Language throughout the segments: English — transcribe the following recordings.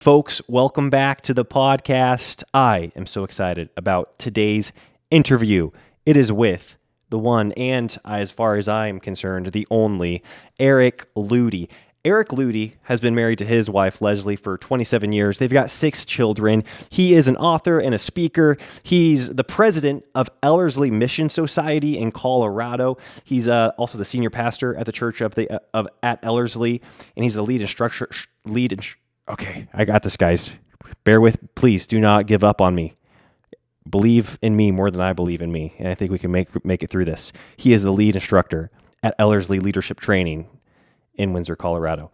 Folks, welcome back to the podcast. I am so excited about today's interview. It is with the one and, as far as I am concerned, the only Eric Ludy. Eric Ludy has been married to his wife, Leslie, for 27 years. They've got 6 children. He is an author and a speaker. He's the president of Ellerslie Mission Society in Colorado. He's also the senior pastor at the church at Ellerslie, and he's the lead instructor. Okay, I got this, guys. Bear with, please do not give up on me. Believe in me more than I believe in me, and I think we can make it through this. He is the lead instructor at Ellerslie Leadership Training in Windsor, Colorado.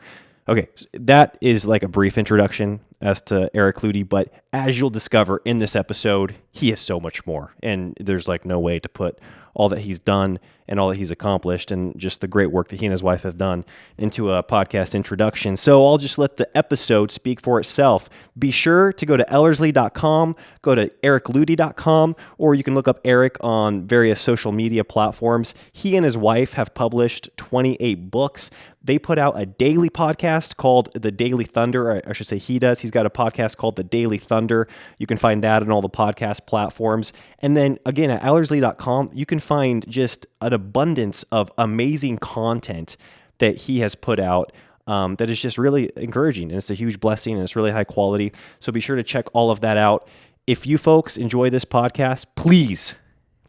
Okay, so that is like a brief introduction as to Eric Ludy, but as you'll discover in this episode, he is so much more, and there's like no way to put all that he's done and all that he's accomplished and just the great work that he and his wife have done into a podcast introduction. So I'll just let the episode speak for itself. Be sure to go to ellerslie.com, go to ericludy.com, or you can look up Eric on various social media platforms. He and his wife have published 28 books. They put out a daily podcast called The Daily Thunder. I should say he does. He's got a podcast called The Daily Thunder. You can find that on all the podcast platforms. And then again, at ellerslie.com, you can find just an abundance of amazing content that he has put out that is just really encouraging. And it's a huge blessing and it's really high quality. So be sure to check all of that out. If you folks enjoy this podcast, please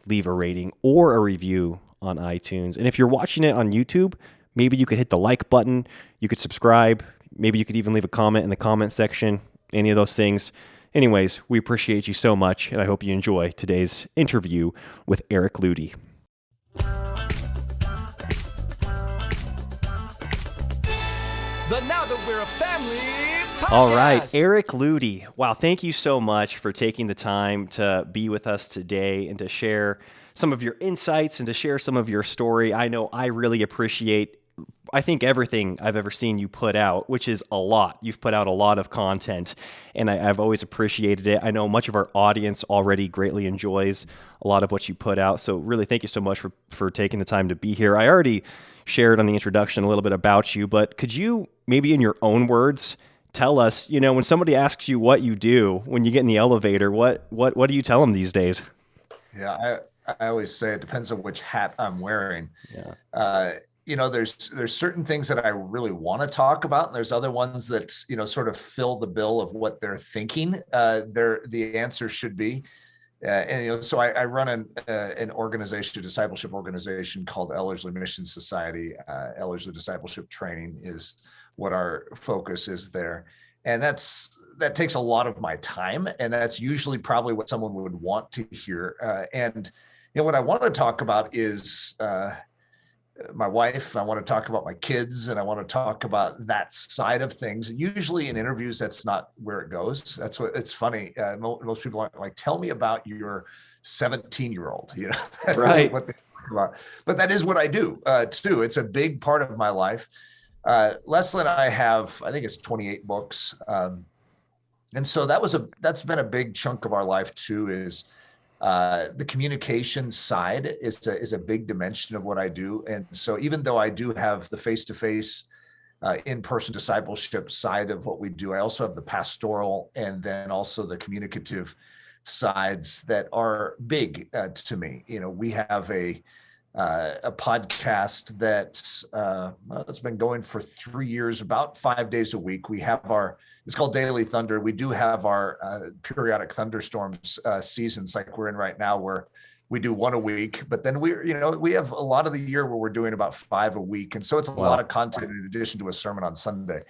leave a rating or a review on iTunes. And if you're watching it on YouTube, maybe you could hit the like button, you could subscribe, maybe you could even leave a comment in the comment section, any of those things. Anyways, we appreciate you so much, and I hope you enjoy today's interview with Eric Ludy. The Now That We're a Family podcast. All right, Eric Ludy. Wow, thank you so much for taking the time to be with us today and to share some of your insights and to share some of your story. I know I really appreciate, I think, everything I've ever seen you put out, which is a lot. You've put out a lot of content, and I've always appreciated it. I know much of our audience already greatly enjoys a lot of what you put out, so really thank you so much for taking the time to be here. I already shared on the introduction a little bit about you, but could you, maybe in your own words, tell us, when somebody asks you what you do, when you get in the elevator, what do you tell them these days? Yeah, I always say it depends on which hat I'm wearing. Yeah. There's certain things that I really want to talk about, and there's other ones that sort of fill the bill of what they're thinking. The answer should be, so I run an organization, a discipleship organization called Ellerslie Mission Society. Ellerslie Discipleship Training is what our focus is there, and that takes a lot of my time, and that's usually probably what someone would want to hear. And what I want to talk about is my wife. I want to talk about my kids, and I want to talk about that side of things. Usually in interviews, that's not where it goes. That's what it's funny. Most people are like, tell me about your 17-year-old. That right. Isn't what they talk about. But that is what I do too. It's a big part of my life. Leslie and I have, I think it's 28 books. And so that's been a big chunk of our life too, is the communication side is a big dimension of what I do. And so even though I do have the face-to-face in-person discipleship side of what we do, I also have the pastoral and then also the communicative sides that are big to me. We have a podcast that's been going for 3 years, about 5 days a week. It's called Daily Thunder. We do have our periodic thunderstorms seasons like we're in right now, where we do one a week, but then we have a lot of the year where we're doing about 5 a week. And so it's a lot of content in addition to a sermon on Sunday.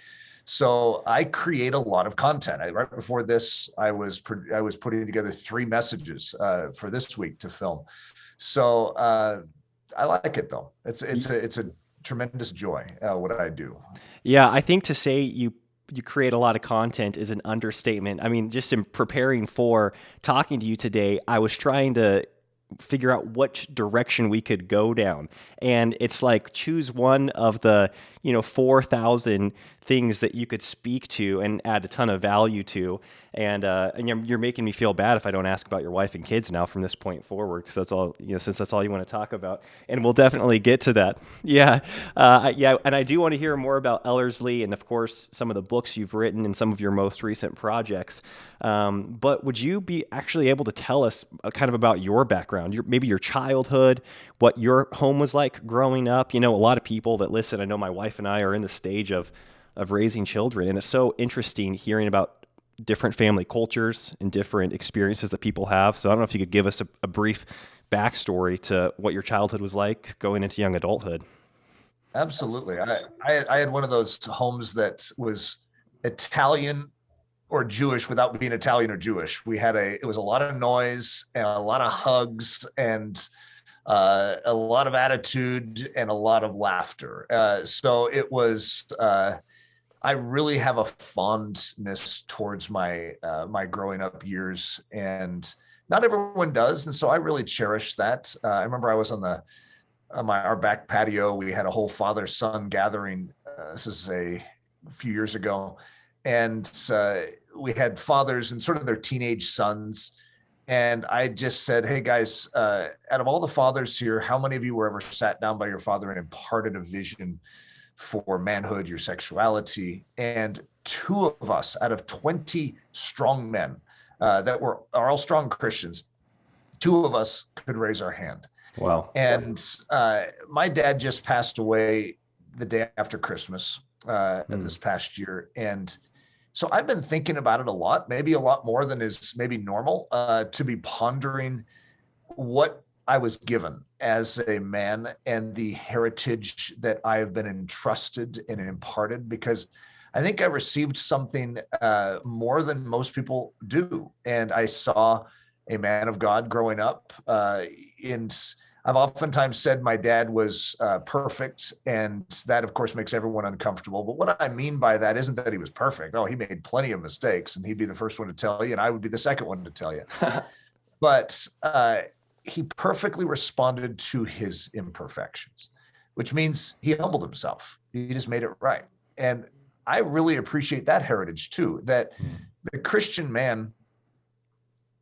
So I create a lot of content. Right before this, I was putting together 3 messages for this week to film. So I like it though. It's a tremendous joy what I do. Yeah, I think to say you create a lot of content is an understatement. I mean, just in preparing for talking to you today, I was trying to figure out which direction we could go down. And it's like, choose one of the, 4,000 things that you could speak to and add a ton of value to. And you're making me feel bad if I don't ask about your wife and kids now from this point forward, because that's all, since that's all you want to talk about. And we'll definitely get to that. Yeah. Yeah. And I do want to hear more about Ellerslie and, of course, some of the books you've written and some of your most recent projects. But would you be actually able to tell us kind of about your background, maybe your childhood, what your home was like growing up? A lot of people that listen, I know my wife and I are in the stage of raising children, and it's so interesting hearing about different family cultures and different experiences that people have. So I don't know if you could give us a brief backstory to what your childhood was like going into young adulthood. Absolutely. I had one of those homes that was Italian or Jewish without being Italian or Jewish. It was a lot of noise and a lot of hugs and a lot of attitude and a lot of laughter. So it was, I really have a fondness towards my growing up years, and not everyone does. And so I really cherish that. I remember I was on our back patio. We had a whole father-son gathering. This is a few years ago. And we had fathers and sort of their teenage sons. And I just said, hey guys, out of all the fathers here, how many of you were ever sat down by your father and imparted a vision for manhood, your sexuality? And 2 of us out of 20 strong men that are all strong Christians, 2 of us could raise our hand. Wow. And my dad just passed away the day after Christmas of this past year. And so I've been thinking about it a lot, maybe a lot more than is maybe normal, to be pondering what I was given as a man and the heritage that I have been entrusted and imparted, because I think I received something more than most people do. And I saw a man of God growing up. And I've oftentimes said my dad was perfect, and that, of course, makes everyone uncomfortable. But what I mean by that isn't that he was perfect. Oh, he made plenty of mistakes, and he'd be the first one to tell you, and I would be the second one to tell you. But he perfectly responded to his imperfections, which means he humbled himself. He just made it right. And I really appreciate that heritage too, that the Christian man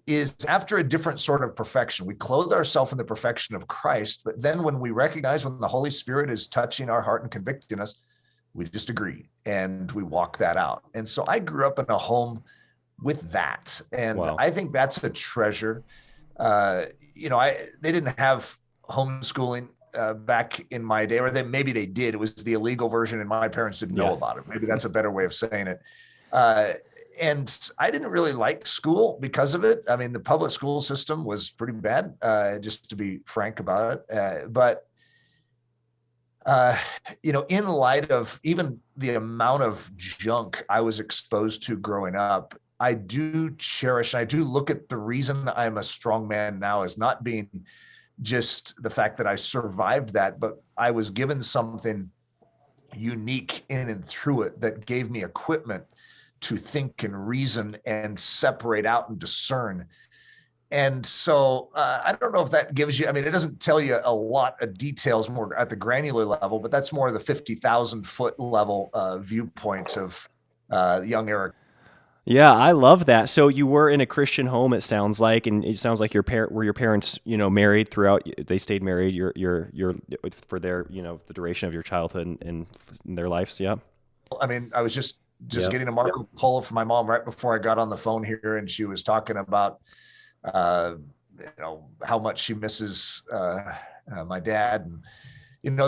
is after a different sort of perfection. We clothe ourselves in the perfection of Christ, but then when we recognize when the Holy Spirit is touching our heart and convicting us, we just agree and we walk that out. And so I grew up in a home with that. And wow. I think that's a treasure. They didn't have homeschooling back in my day, or maybe they did. It was the illegal version and my parents didn't know about it. Maybe that's a better way of saying it. And I didn't really like school because of it. I mean, the public school system was pretty bad, just to be frank about it. But in light of even the amount of junk I was exposed to growing up, I do cherish, I do look at the reason I'm a strong man now as not being just the fact that I survived that, but I was given something unique in and through it that gave me equipment to think and reason and separate out and discern. And so I don't know if that gives you, it doesn't tell you a lot of details more at the granular level, but that's more of the 50,000 foot level viewpoint of young Eric. Yeah, I love that. So you were in a Christian home, it sounds like, and it sounds like your parents, married throughout. They stayed married. Your for their, the duration of your childhood and their lives. Yeah. I was just getting a Marco Polo from my mom right before I got on the phone here, and she was talking about, how much she misses my dad, and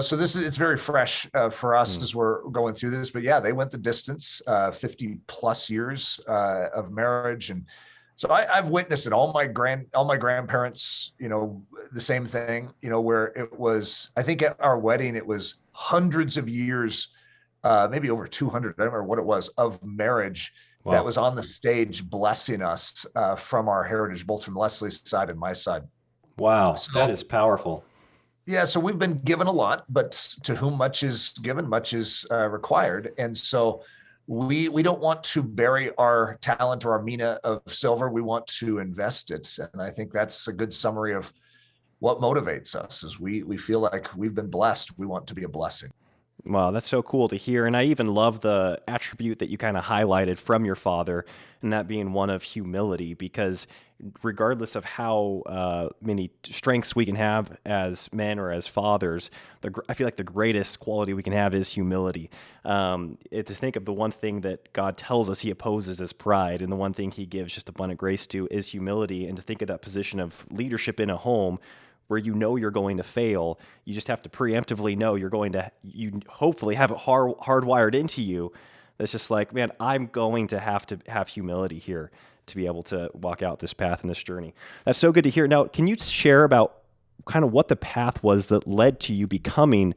so it's very fresh for us as we're going through this. But yeah, they went the distance, 50 plus years of marriage. And so I've witnessed it. All my grandparents, the same thing, where it was, I think at our wedding, it was hundreds of years, maybe over 200, I don't remember what it was, of marriage. Wow. That was on the stage blessing us from our heritage, both from Leslie's side and my side. Wow, so, that is powerful. Yeah, so we've been given a lot, but to whom much is given, much is required. And so we don't want to bury our talent or our mina of silver. We want to invest it. And I think that's a good summary of what motivates us is we feel like we've been blessed. We want to be a blessing. Wow, that's so cool to hear. And I even love the attribute that you kind of highlighted from your father, and that being one of humility, because regardless of how many strengths we can have as men or as fathers, I feel like the greatest quality we can have is humility. To think of the one thing that God tells us he opposes is pride, and the one thing he gives just abundant grace to is humility. And to think of that position of leadership in a home where you know you're going to fail, you just have to preemptively know you hopefully have it hardwired into you. That's just like, man, I'm going to have humility here to be able to walk out this path and this journey. That's so good to hear. Now, can you share about kind of what the path was that led to you becoming,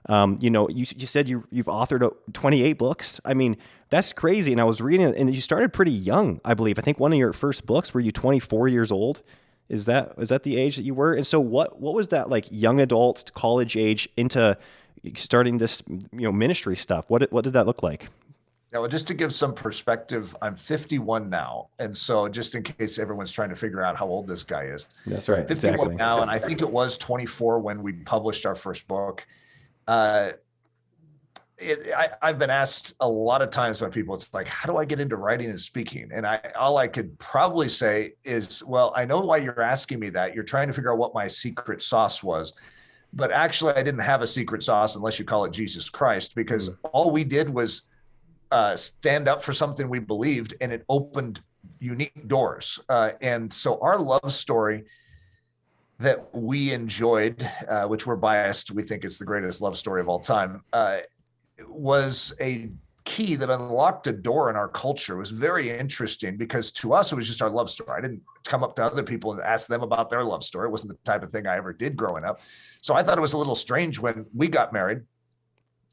you said you've authored 28 books. I mean, that's crazy. And I was reading it, and you started pretty young, I believe. I think one of your first books, were you 24 years old? Is that the age that you were? And so what was that like young adult, college age into starting this, ministry stuff? What did that look like? Yeah, well, just to give some perspective, I'm 51 now. And so just in case everyone's trying to figure out how old this guy is. That's right. 51 exactly. now, and I think it was 24 when we published our first book. I've been asked a lot of times by people, it's like, how do I get into writing and speaking? And all I could probably say is, well, I know why you're asking me that. You're trying to figure out what my secret sauce was. But actually, I didn't have a secret sauce unless you call it Jesus Christ, because all we did was stand up for something we believed, and it opened unique doors. And so our love story that we enjoyed, which we're biased, we think it's the greatest love story of all time, was a key that unlocked a door in our culture. It was very interesting because to us, it was just our love story. I didn't come up to other people and ask them about their love story. It wasn't the type of thing I ever did growing up. So I thought it was a little strange when we got married,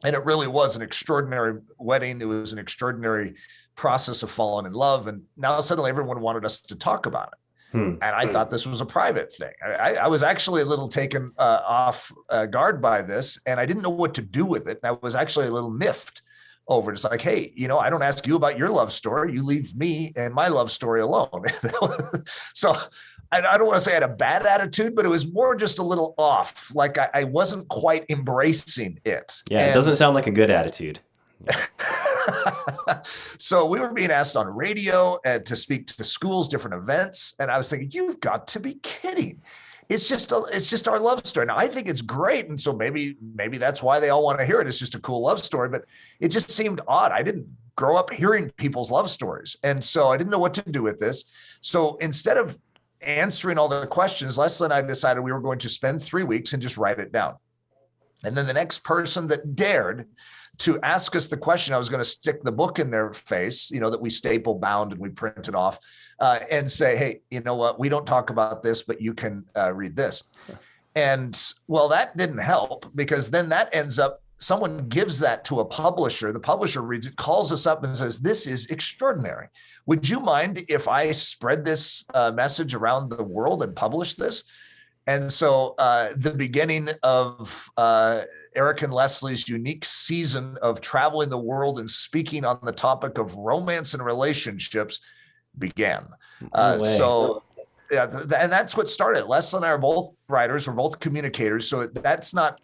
and it really was an extraordinary wedding. It was an extraordinary process of falling in love. And now suddenly everyone wanted us to talk about it. And I thought this was a private thing. I was actually a little taken off guard by this, and I didn't know what to do with it. And I was actually a little miffed over it. It's like, hey, I don't ask you about your love story. You leave me and my love story alone. So I don't want to say I had a bad attitude, but it was more just a little off. Like I wasn't quite embracing it. Yeah, it doesn't sound like a good attitude. So we were being asked on radio to speak to schools, different events. And I was thinking, you've got to be kidding. It's just our love story. Now, I think it's great. And so maybe that's why they all want to hear it. It's just a cool love story, but it just seemed odd. I didn't grow up hearing people's love stories. And so I didn't know what to do with this. So instead of answering all the questions, Leslie and I decided we were going to spend 3 weeks and just write it down. And then the next person that dared to ask us the question, I was going to stick the book in their face, that we staple bound and we printed off, and say, hey, you know what? We don't talk about this, but you can read this. And well, that didn't help, because then that ends up, someone gives that to a publisher. The publisher reads it, calls us up and says, this is extraordinary. Would you mind if I spread this message around the world and publish this? And so the beginning of Eric and Leslie's unique season of traveling the world and speaking on the topic of romance and relationships began. And that's what started. Leslie and I are both writers, we're both communicators. So it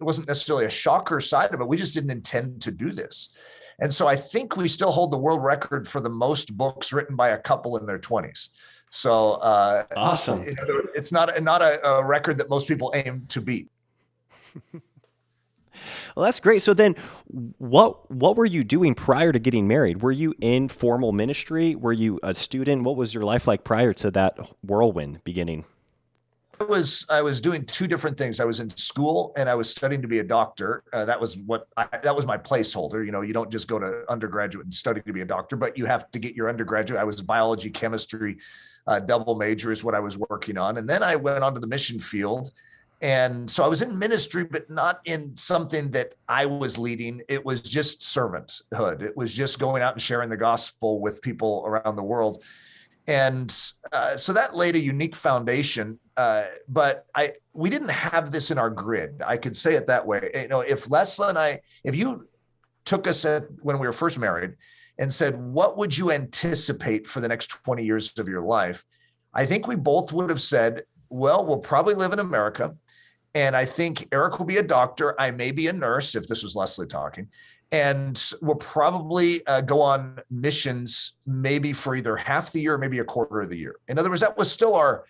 wasn't necessarily a shocker side of it. We just didn't intend to do this. And so I think we still hold the world record for the most books written by a couple in their 20s. So awesome. It's not a record that most people aim to beat. Well, that's great. So then what were you doing prior to getting married? Were you in formal ministry? Were you a student? What was your life like prior to that whirlwind beginning? I was doing two different things. I was in school and I was studying to be a doctor. That was my placeholder. You don't just go to undergraduate and study to be a doctor, but you have to get your undergraduate. I was biology, chemistry, double major is what I was working on. And then I went onto the mission field. And so I was in ministry, but not in something that I was leading. It was just servanthood. It was just going out and sharing the gospel with people around the world. And so that laid a unique foundation. But we didn't have this in our grid. I could say it that way. If Leslie and I, if you took us when we were first married and said, what would you anticipate for the next 20 years of your life? I think we both would have said, well, we'll probably live in America. And I think Eric will be a doctor. I may be a nurse, if this was Leslie talking. And we'll probably go on missions maybe for either half the year, maybe a quarter of the year. In other words, that was still our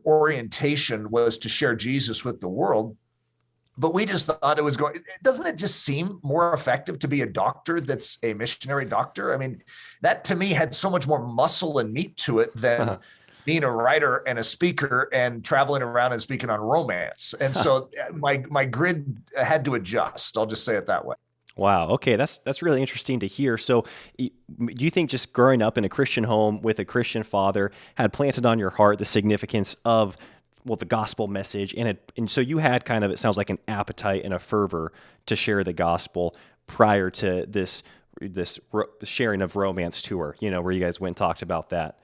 orientation, was to share Jesus with the world. But we just thought it was going, doesn't it just seem more effective to be a doctor that's a missionary doctor? I mean, that to me had so much more muscle and meat to it than being a writer and a speaker and traveling around and speaking on romance. And so my grid had to adjust. I'll just say it that way. Wow. Okay. That's really interesting to hear. So do you think just growing up in a Christian home with a Christian father had planted on your heart the significance of, well, the gospel message? And so you had kind of, it sounds like, an appetite and a fervor to share the gospel prior to this sharing of romance tour, where you guys went and talked about that.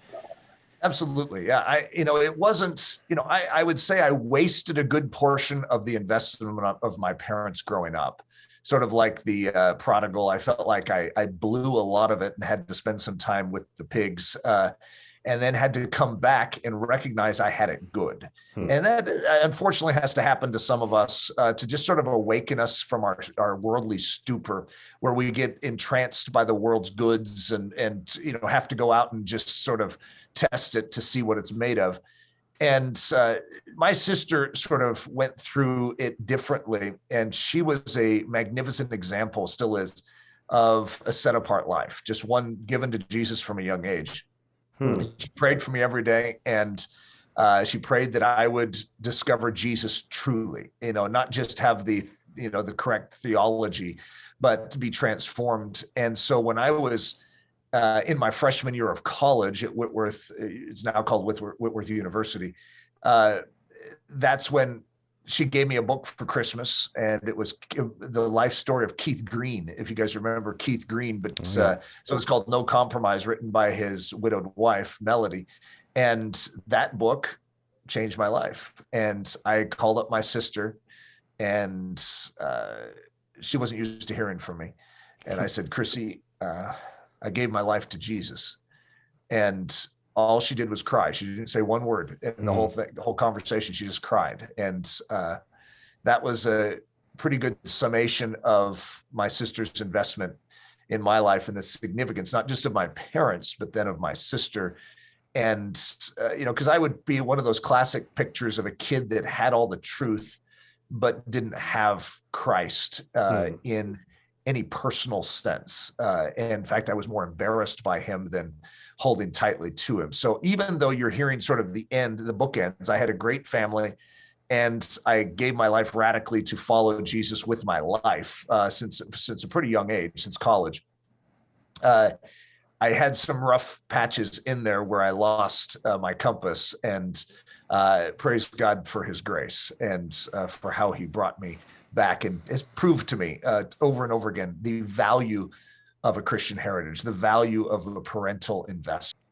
Absolutely. Yeah. It wasn't, I would say I wasted a good portion of the investment of my parents growing up. Sort of like the prodigal. I felt like I blew a lot of it and had to spend some time with the pigs, and then had to come back and recognize I had it good. And that unfortunately has to happen to some of us, to just sort of awaken us from our worldly stupor, where we get entranced by the world's goods and have to go out and just sort of test it to see what it's made of. And my sister sort of went through it differently. And she was a magnificent example, still is, of a set apart life, just one given to Jesus from a young age. She prayed for me every day. And she prayed that I would discover Jesus truly, not just have the correct theology, but to be transformed. And so when I was in my freshman year of college at Whitworth, it's now called Whitworth University, that's when she gave me a book for Christmas, and it was the life story of Keith Green, if you guys remember Keith Green. But so it's called No Compromise, written by his widowed wife, Melody. And that book changed my life. And I called up my sister, and she wasn't used to hearing from me. And I said, Chrissy, I gave my life to Jesus. And all she did was cry. She didn't say one word in the whole thing, the whole conversation. She just cried. And that was a pretty good summation of my sister's investment in my life and the significance, not just of my parents, but then of my sister. And, because I would be one of those classic pictures of a kid that had all the truth, but didn't have Christ in any personal sense. In fact, I was more embarrassed by him than holding tightly to him. So even though you're hearing sort of the bookends, I had a great family, and I gave my life radically to follow Jesus with my life since a pretty young age, since college. I had some rough patches in there where I lost my compass, and praise God for his grace and for how he brought me back and has proved to me over and over again the value of a Christian heritage, the value of a parental investment.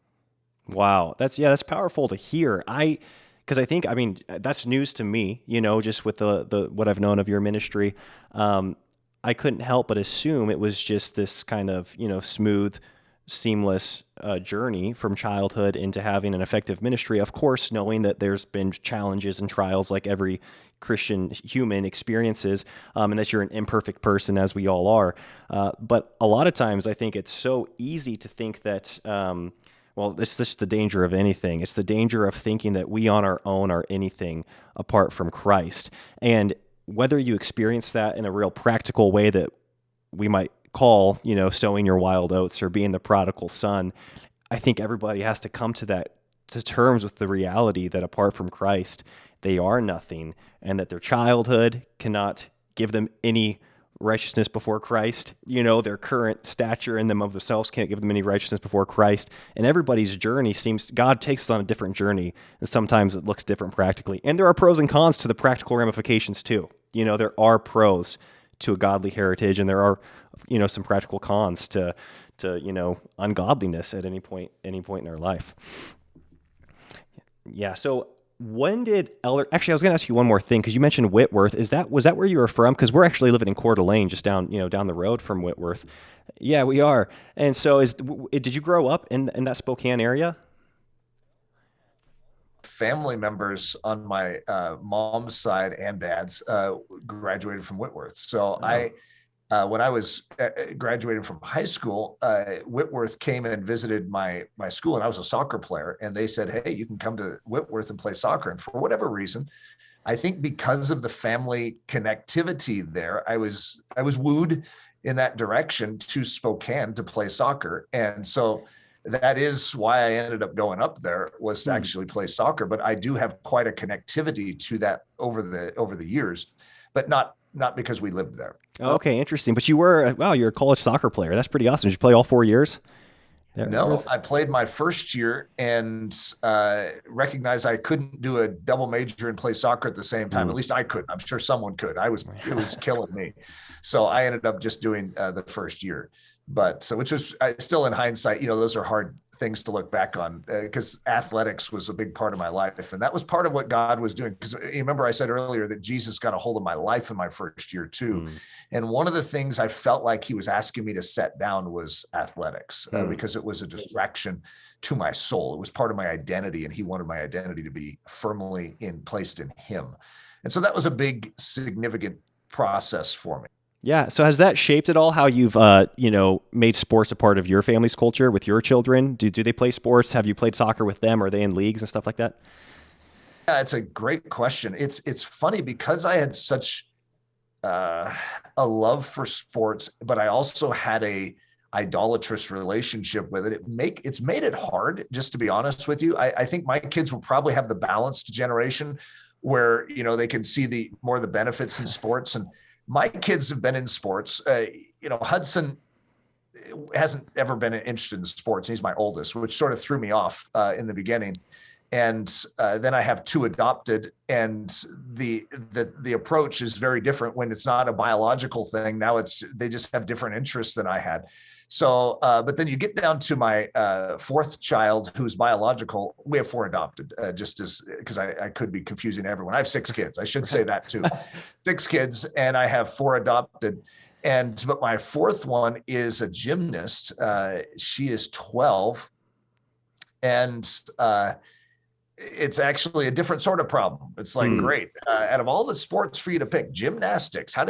Wow. That's powerful to hear. Because I think, that's news to me, just with the what I've known of your ministry. I couldn't help but assume it was just this kind of, smooth, seamless journey from childhood into having an effective ministry. Of course, knowing that there's been challenges and trials like every Christian human experiences, and that you're an imperfect person, as we all are. But a lot of times I think it's so easy to think that, this is the danger of anything. It's the danger of thinking that we on our own are anything apart from Christ. And whether you experience that in a real practical way that we might call, sowing your wild oats or being the prodigal son, I think everybody has to come to terms with the reality that apart from Christ, they are nothing, and that their childhood cannot give them any righteousness before Christ. Their current stature in them of themselves can't give them any righteousness before Christ. And everybody's journey God takes us on a different journey, and sometimes it looks different practically. And there are pros and cons to the practical ramifications too. There are pros to a godly heritage, and there are, some practical cons to ungodliness at any point in our life. Yeah. So when did actually, I was going to ask you one more thing, because you mentioned Whitworth. Was that where you were from? Because we're actually living in Coeur d'Alene, just down the road from Whitworth. Yeah, we are. And so did you grow up in that Spokane area? family members on my mom's side and dad's graduated from Whitworth. So when I was graduating from high school, Whitworth came and visited my school, and I was a soccer player. And they said, "Hey, you can come to Whitworth and play soccer." And for whatever reason, I think because of the family connectivity there, I was wooed in that direction to Spokane to play soccer. And so that is why I ended up going up there, was to actually play soccer. But I do have quite a connectivity to that over the years, but not because we lived there. Okay, interesting. But you're a college soccer player. That's pretty awesome. Did you play all 4 years? No, I played my first year and recognized I couldn't do a double major and play soccer at the same time. At least I couldn't. I'm sure someone could. It was killing me. So I ended up just doing the first year. But which was still in hindsight, those are hard things to look back on, because athletics was a big part of my life. And that was part of what God was doing. Because you remember I said earlier that Jesus got a hold of my life in my first year too. And one of the things I felt like he was asking me to set down was athletics, because it was a distraction to my soul. It was part of my identity, and he wanted my identity to be firmly placed in him. And so that was a big, significant process for me. Yeah. So has that shaped at all how you've, made sports a part of your family's culture with your children? Do they play sports? Have you played soccer with them? Are they in leagues and stuff like that? Yeah, it's a great question. It's funny because I had such a love for sports, but I also had a idolatrous relationship with it. It's made it hard, just to be honest with you. I think my kids will probably have the balanced generation where, they can see the benefits in sports. And my kids have been in sports. Hudson hasn't ever been interested in sports. He's my oldest, which sort of threw me off in the beginning. And then I have two adopted, and the approach is very different when it's not a biological thing. Now they just have different interests than I had. So, but then you get down to my fourth child, who's biological. We have four adopted, because I could be confusing everyone. I have 6 kids. I should say that too. 6 kids, and I have 4 adopted. But my fourth one is a gymnast. She is 12, and it's actually a different sort of problem. It's like, great. Out of all the sports for you to pick, gymnastics, why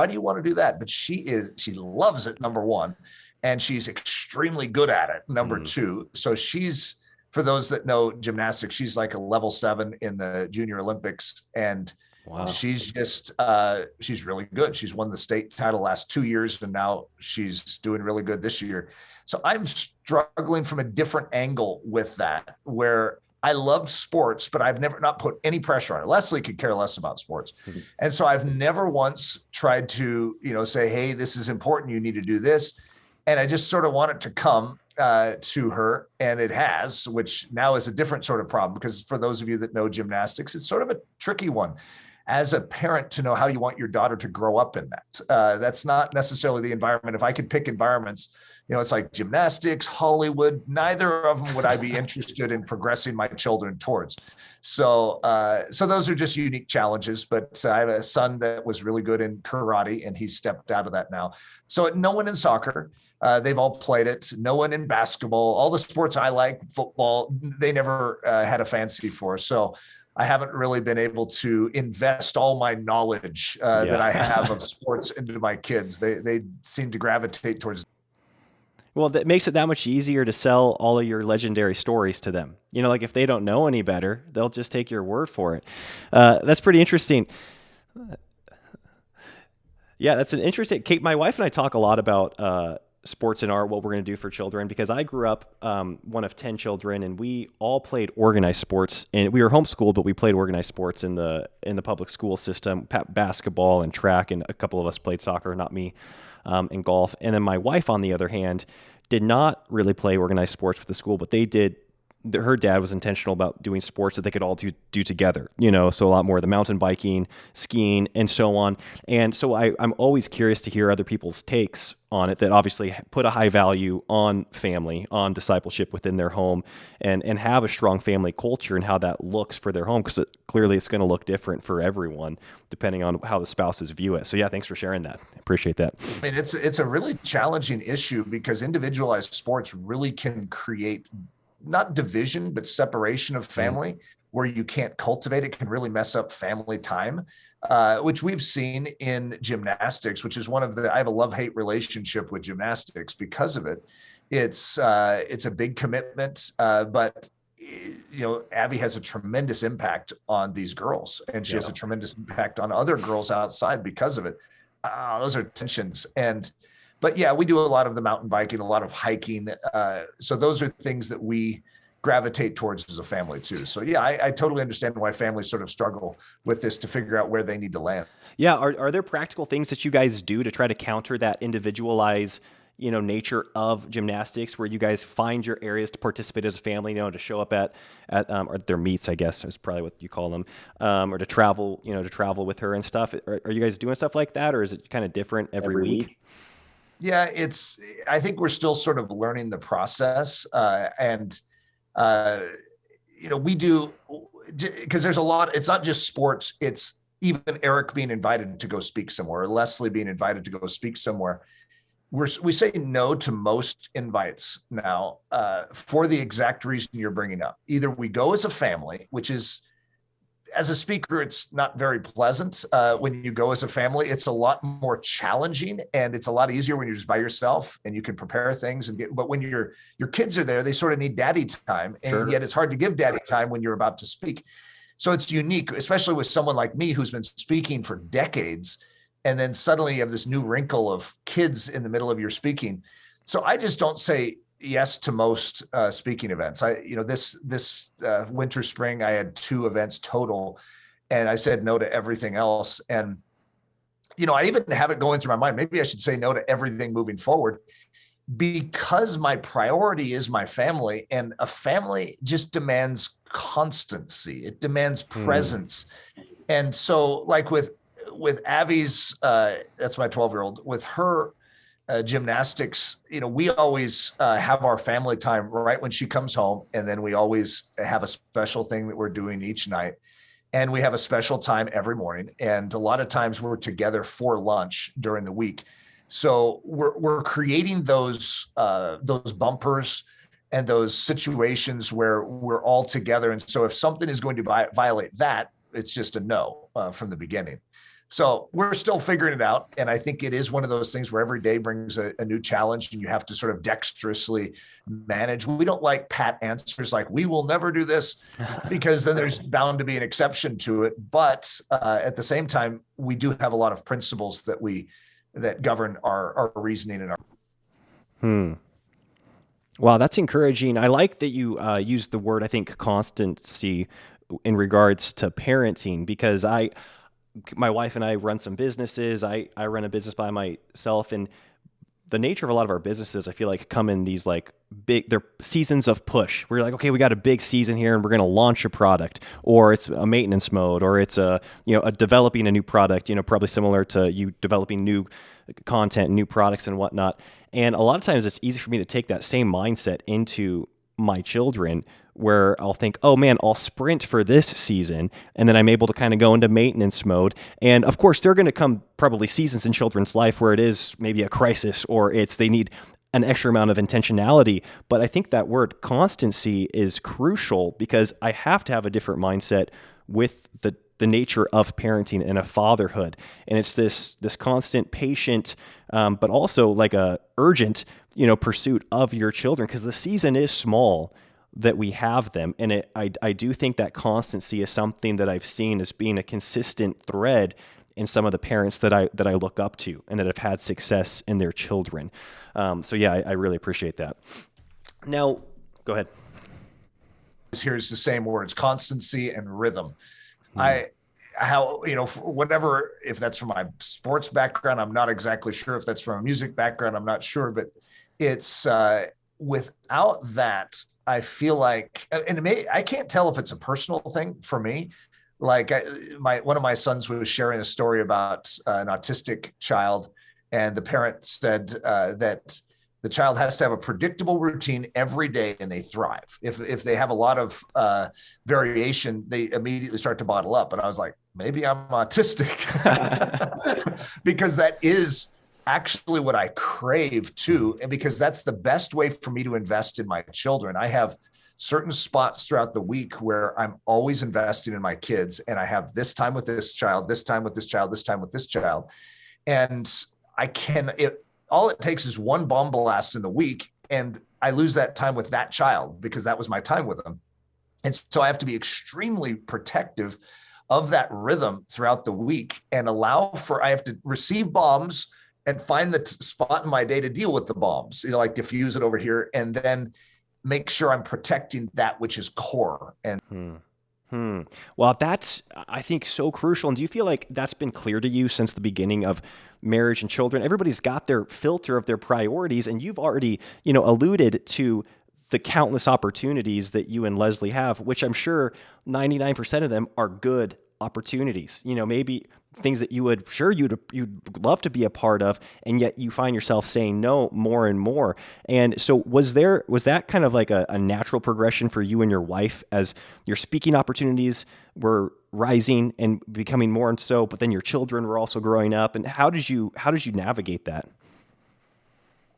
do you want to do that? But she loves it, number one, and she's extremely good at it, number two. So for those that know gymnastics, she's like a level 7 in the Junior Olympics. And she's just, she's really good. She's won the state title last 2 years, and now she's doing really good this year. So I'm struggling from a different angle with that, where I love sports, but I've never not put any pressure on it. Leslie could care less about sports. And so I've never once tried to, say, hey, this is important. You need to do this. And I just sort of want it to come to her. And it has, which now is a different sort of problem, because for those of you that know gymnastics, it's sort of a tricky one as a parent to know how you want your daughter to grow up in that. That's not necessarily the environment. If I could pick environments, it's like gymnastics, Hollywood, neither of them would I be interested in progressing my children towards. So those are just unique challenges, but I have a son that was really good in karate, and he's stepped out of that now. So no one in soccer, they've all played it. No one in basketball, all the sports I like, football, they never had a fancy for. So I haven't really been able to invest all my knowledge that I have of sports into my kids. They seem to gravitate towards. Well, that makes it that much easier to sell all of your legendary stories to them. Like if they don't know any better, they'll just take your word for it. That's pretty interesting. Yeah, that's an interesting. Kate, my wife and I talk a lot about sports and art, what we're going to do for children, because I grew up one of 10 children, and we all played organized sports, and we were homeschooled, but we played organized sports in the public school system, basketball and track, and a couple of us played soccer, not me, and golf. And then my wife, on the other hand, did not really play organized sports with the school, but they did. Her dad was intentional about doing sports that they could all do together, so a lot more of the mountain biking, skiing, and so on. And so I'm always curious to hear other people's takes on it that obviously put a high value on family, on discipleship within their home, and have a strong family culture and how that looks for their home, because clearly it's going to look different for everyone depending on how the spouses view it. So yeah, thanks for sharing that. I appreciate that. I mean, it's a really challenging issue, because individualized sports really can create not division, but separation of family. where you can't cultivate it can really mess up family time, which we've seen in gymnastics, which is I have a love-hate relationship with gymnastics because of it. It's a big commitment, but Abby has a tremendous impact on these girls, and she has a tremendous impact on other girls outside because of it. Those are tensions. But yeah, we do a lot of the mountain biking, a lot of hiking. So those are things that we gravitate towards as a family too. So yeah, I totally understand why families sort of struggle with this to figure out where they need to land. Yeah. Are there practical things that you guys do to try to counter that individualized, nature of gymnastics, where you guys find your areas to participate as a family, to show up at or their meets, I guess is probably what you call them, or to travel with her and stuff. Are you guys doing stuff like that, or is it kind of different every week? Yeah, I think we're still sort of learning the process. We do, because there's a lot, it's not just sports, it's even Eric being invited to go speak somewhere, or Leslie being invited to go speak somewhere. We say no to most invites now, for the exact reason you're bringing up. Either we go as a family, which is, as a speaker, it's not very pleasant. When you go as a family, it's a lot more challenging, and it's a lot easier when you're just by yourself and you can prepare things but when your kids are there, they sort of need daddy time. And yet it's hard to give daddy time when you're about to speak. So it's unique, especially with someone like me who's been speaking for decades. And then suddenly you have this new wrinkle of kids in the middle of your speaking. So I just don't say yes to most speaking events. This winter, spring, I had 2 events total, and I said no to everything else. And, I even have it going through my mind, maybe I should say no to everything moving forward, because my priority is my family, and a family just demands constancy. It demands presence. And so like with Abby's, that's my 12-year-old, with her gymnastics, we always have our family time right when she comes home. And then we always have a special thing that we're doing each night. And we have a special time every morning. And a lot of times we're together for lunch during the week. So we're creating those bumpers and those situations where we're all together. And so if something is going to violate that, it's just a no from the beginning. So we're still figuring it out. And I think it is one of those things where every day brings a new challenge, and you have to sort of dexterously manage. We don't like pat answers like, we will never do this, because then there's bound to be an exception to it. But at the same time, we do have a lot of principles that govern our reasoning and our. Wow, that's encouraging. I like that you used the word, I think, constancy in regards to parenting, because my wife and I run some businesses. I run a business by myself, and the nature of a lot of our businesses, I feel like, come in these like they're seasons of push. We're like, okay, we got a big season here and we're going to launch a product, or it's a maintenance mode, or it's a developing a new product, probably similar to you developing new content, new products and whatnot. And a lot of times it's easy for me to take that same mindset into my children, where I'll think, oh man, I'll sprint for this season, and then I'm able to kind of go into maintenance mode. And of course, there are going to come probably seasons in children's life where it is maybe a crisis, or they need an extra amount of intentionality. But I think that word constancy is crucial, because I have to have a different mindset with the nature of parenting and a fatherhood. And it's this constant, patient, but also like a urgent, pursuit of your children, because the season is small that we have them. And I do think that constancy is something that I've seen as being a consistent thread in some of the parents that I look up to and that have had success in their children. So yeah, I really appreciate that. Now, go ahead. Here's the same words: constancy and rhythm. If that's from my sports background, I'm not exactly sure. If that's from a music background, I'm not sure. But it's without that, I feel like, and I can't tell if it's a personal thing for me. Like one of my sons was sharing a story about an autistic child, and the parent said that the child has to have a predictable routine every day and they thrive. If they have a lot of variation, they immediately start to bottle up. And I was like, maybe I'm autistic because that is actually what I crave too. And because that's the best way for me to invest in my children. I have certain spots throughout the week where I'm always investing in my kids. And I have this time with this child, this time with this child, this time with this child. And all it takes is one bomb blast in the week. And I lose that time with that child because that was my time with them. And so I have to be extremely protective of that rhythm throughout the week and I have to receive bombs and find the spot in my day to deal with the bombs, like diffuse it over here, and then make sure I'm protecting that which is core. And Well, that's, I think, so crucial. And do you feel like that's been clear to you since the beginning of marriage and children? Everybody's got their filter of their priorities, and you've already, alluded to the countless opportunities that you and Leslie have, which I'm sure 99% of them are good opportunities. Maybe things that you'd love to be a part of, and yet you find yourself saying no more and more. And so was that kind of like a natural progression for you and your wife as your speaking opportunities were rising and becoming more and so, but then your children were also growing up? And how did you navigate that?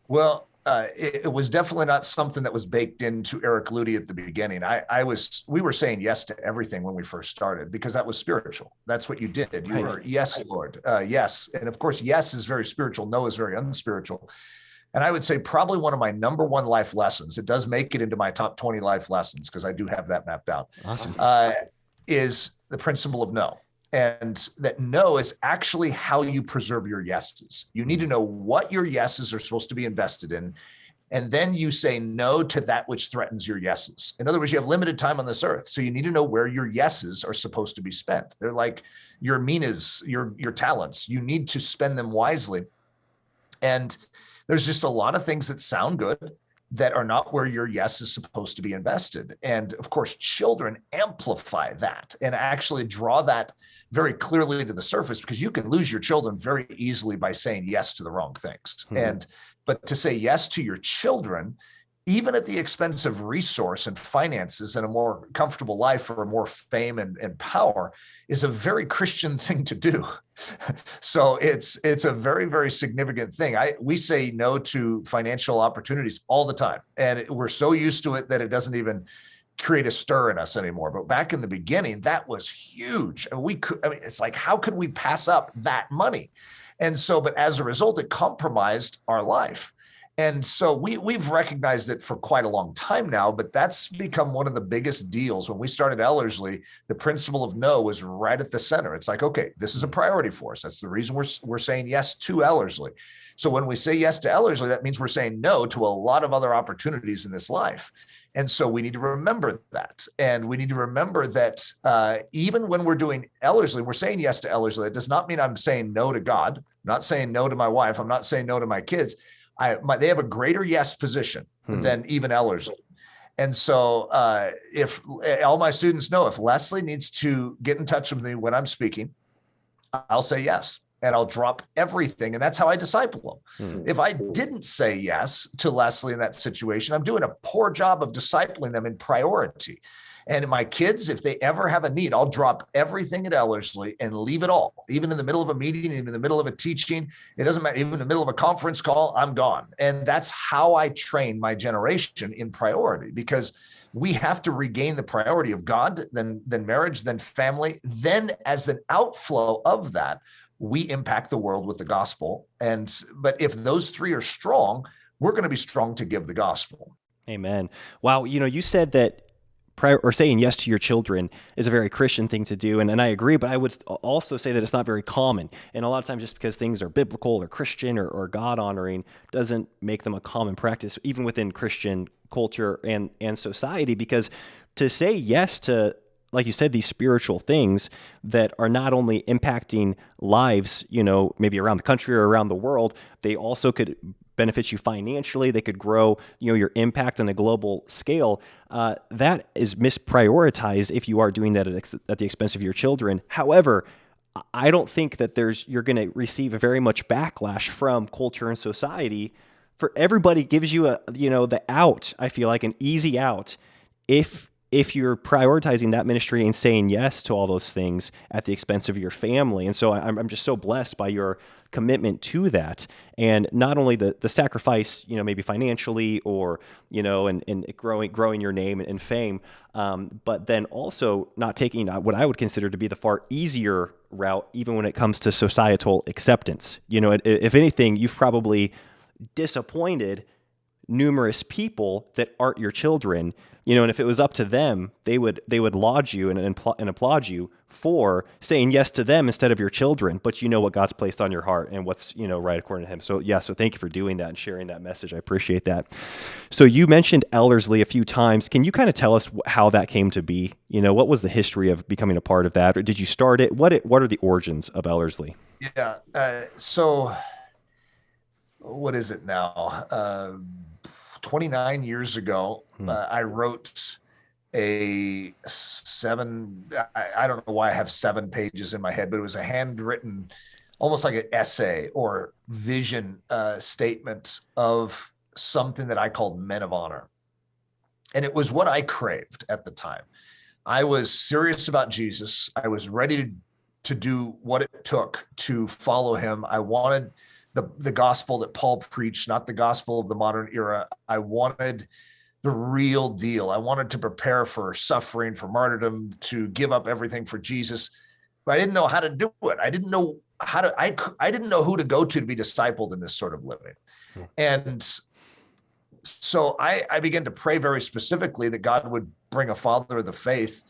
Well, it was definitely not something that was baked into Eric Ludy at the beginning. We were saying yes to everything when we first started because that was spiritual. That's what you did. You were, yes, Lord, yes. And of course, yes is very spiritual. No is very unspiritual. And I would say probably one of my number one life lessons, it does make it into my top 20 life lessons because I do have that mapped out. Awesome. Is the principle of no. And that no is actually how you preserve your yeses. You need to know what your yeses are supposed to be invested in. And then you say no to that which threatens your yeses. In other words, you have limited time on this earth. So you need to know where your yeses are supposed to be spent. They're like your minas, your talents. You need to spend them wisely. And there's just a lot of things that sound good that are not where your yes is supposed to be invested. And of course, children amplify that and actually draw that very clearly to the surface because you can lose your children very easily by saying yes to the wrong things. But to say yes to your children, even at the expense of resource and finances and a more comfortable life or more fame and power, is a very Christian thing to do. So it's a very, very significant thing. We say no to financial opportunities all the time. And we're so used to it that it doesn't even create a stir in us anymore. But back in the beginning, that was huge. And it's like, how could we pass up that money? And so, but as a result, it compromised our life. And so we've recognized it for quite a long time now, but that's become one of the biggest deals. When we started Ellerslie, the principle of no was right at the center. It's like, okay, this is a priority for us. That's the reason we're saying yes to Ellerslie. So when we say yes to Ellerslie, that means we're saying no to a lot of other opportunities in this life. And so we need to remember that. And we need to remember that even when we're doing Ellerslie, we're saying yes to Ellerslie. It does not mean I'm saying no to God. I'm not saying no to my wife. I'm not saying no to my kids. They have a greater yes position than even Ellerslie. And so if all my students know, if Leslie needs to get in touch with me when I'm speaking, I'll say yes. And I'll drop everything. And that's how I disciple them. If I didn't say yes to Leslie in that situation, I'm doing a poor job of discipling them in priority. And my kids, if they ever have a need, I'll drop everything at Ellerslie and leave it all. Even in the middle of a meeting, even in the middle of a teaching, it doesn't matter. Even in the middle of a conference call, I'm gone. And that's how I train my generation in priority, because we have to regain the priority of God, then marriage, then family. Then as an outflow of that, we impact the world with the gospel. But if those three are strong, we're going to be strong to give the gospel. Amen. Wow. You said that saying yes to your children is a very Christian thing to do. And I agree, but I would also say that it's not very common. And a lot of times just because things are biblical or Christian or God honoring doesn't make them a common practice, even within Christian culture and society, because to say yes to, like you said, these spiritual things that are not only impacting lives, maybe around the country or around the world, they also could benefit you financially. They could grow, your impact on a global scale. That is misprioritized if you are doing that at the expense of your children. However, I don't think that you're going to receive a very much backlash from culture and society. For everybody gives you the out, I feel like an easy out. If if you're prioritizing that ministry and saying yes to all those things at the expense of your family. And so I'm just so blessed by your commitment to that. And not only the sacrifice, maybe financially or, and growing your name and fame, but then also not taking what I would consider to be the far easier route, even when it comes to societal acceptance. If anything, you've probably disappointed numerous people that aren't your children, and if it was up to them, they would laud you and applaud you for saying yes to them instead of your children. But you know what God's placed on your heart and what's, right according to him. So so thank you for doing that and sharing that message. I appreciate that. So you mentioned Ellerslie a few times. Can you kind of tell us how that came to be? What was the history of becoming a part of that? Or did you start it? What are the origins of Ellerslie? Yeah. So what is it now? 29 years ago, I wrote I don't know why I have 7 pages in my head, but it was a handwritten, almost like an essay or vision statement of something that I called Men of Honor. And it was what I craved at the time. I was serious about Jesus. I was ready to do what it took to follow him. I wanted the gospel that Paul preached, not the gospel of the modern era. I wanted the real deal. I wanted to prepare for suffering, for martyrdom, to give up everything for Jesus. But I didn't know how to do it. I didn't know I didn't know who to go to be discipled in this sort of living. And so I began to pray very specifically that God would bring a father of the faith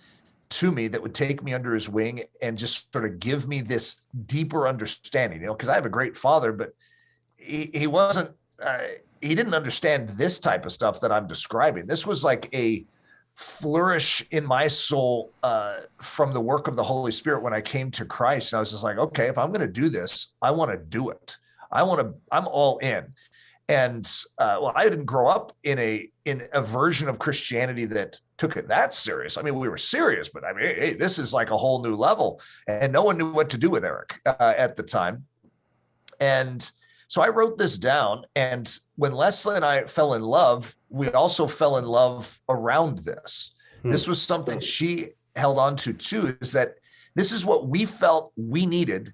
to me that would take me under his wing and just sort of give me this deeper understanding, because I have a great father, but he wasn't, he didn't understand this type of stuff that I'm describing. This was like a flourish in my soul from the work of the Holy Spirit when I came to Christ. And I was just like, okay, if I'm going to do this, I want to do it. I'm all in. And I didn't grow up in a version of Christianity that took it that serious. I mean, we were serious, but I mean, hey, this is like a whole new level. And no one knew what to do with Eric at the time. And so I wrote this down. And when Leslie and I fell in love, we also fell in love around this. This was something she held on to too, is that this is what we felt we needed,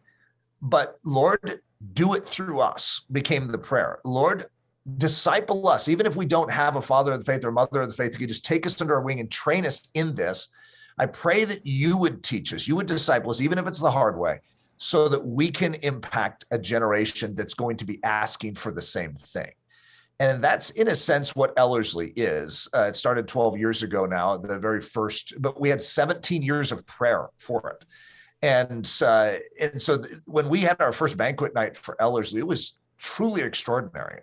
but Lord, do it through us became the prayer. Lord, disciple us. Even if we don't have a father of the faith or mother of the faith, you could just take us under our wing and train us in this. I pray that you would teach us, you would disciple us, even if it's the hard way, so that we can impact a generation that's going to be asking for the same thing. And that's, in a sense, what Ellerslie is. It started 12 years ago now, the very first, but we had 17 years of prayer for it. And so when we had our first banquet night for Ellerslie, it was truly extraordinary.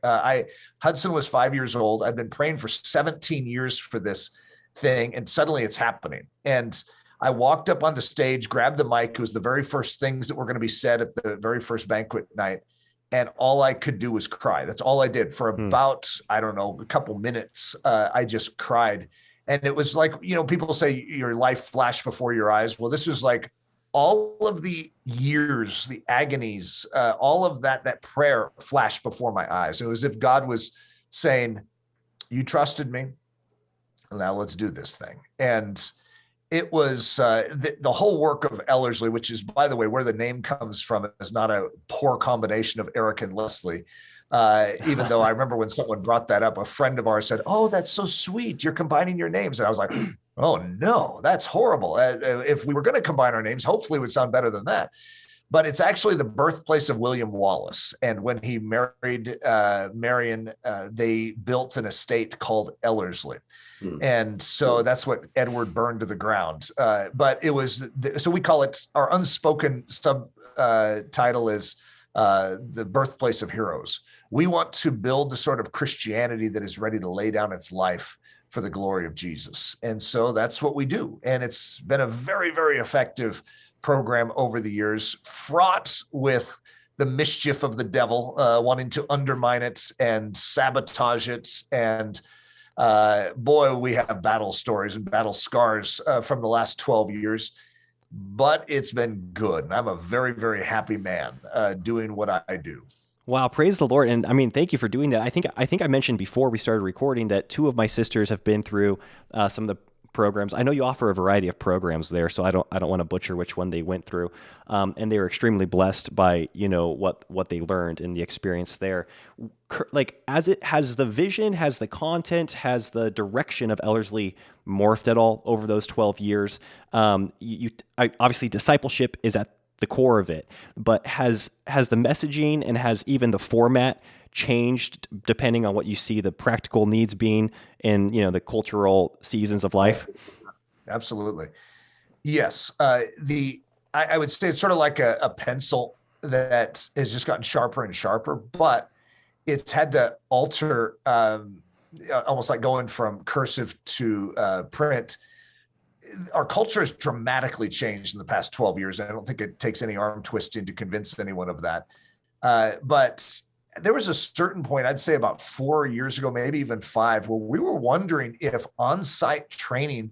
Hudson was 5 years old. I'd been praying for 17 years for this thing, and suddenly it's happening. And I walked up onto stage, grabbed the mic. It was the very first things that were going to be said at the very first banquet night. And all I could do was cry. That's all I did for about, I don't know, a couple minutes. I just cried. And it was like, people say your life flashed before your eyes. Well, this was like, all of the years, the agonies, all of that prayer flashed before my eyes. It was as if God was saying, you trusted me, now let's do this thing. And it was the whole work of Ellerslie, which is, by the way, where the name comes from, is not a poor combination of Eric and Leslie. Even though I remember when someone brought that up, a friend of ours said, oh, that's so sweet, you're combining your names. And I was like, oh no, that's horrible. If we were going to combine our names, hopefully it would sound better than that. But it's actually the birthplace of William Wallace. And when he married Marion, they built an estate called Ellerslie. And so that's what Edward burned to the ground. But it was, so we call it, our unspoken subtitle is the birthplace of heroes. We want to build the sort of Christianity that is ready to lay down its life for the glory of Jesus. And so that's what we do. And it's been a very, very effective program over the years, fraught with the mischief of the devil, wanting to undermine it and sabotage it. And boy, we have battle stories and battle scars from the last 12 years, but it's been good. And I'm a very, very happy man doing what I do. Wow, praise the Lord. And I mean, thank you for doing that. I think I mentioned before we started recording that 2 of my sisters have been through some of the programs. I know you offer a variety of programs there, so I don't want to butcher which one they went through. And they were extremely blessed by, what they learned and the experience there. Like, as it has the vision, has the content, has the direction of Ellerslie morphed at all over those 12 years? Obviously discipleship is at the core of it, but has the messaging and has even the format changed depending on what you see the practical needs being in, the cultural seasons of life? Absolutely. Yes. I would say it's sort of like a pencil that has just gotten sharper and sharper, but it's had to alter, almost like going from cursive to print. Our culture has dramatically changed in the past 12 years. I don't think it takes any arm twisting to convince anyone of that. But there was a certain point, I'd say about 4 years ago, maybe even 5, where we were wondering if on-site training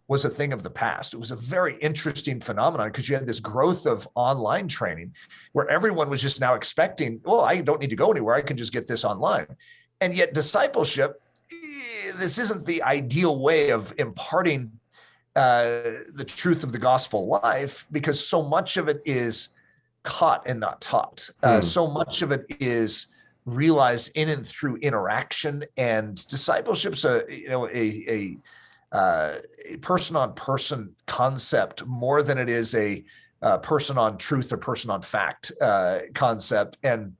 was a thing of the past. It was a very interesting phenomenon because you had this growth of online training where everyone was just now expecting, well, I don't need to go anywhere. I can just get this online. And yet discipleship, this isn't the ideal way of imparting the truth of the gospel life, because so much of it is caught and not taught. So much of it is realized in and through interaction, and discipleship's a person-on-person concept more than it is a person on truth or person on fact concept. And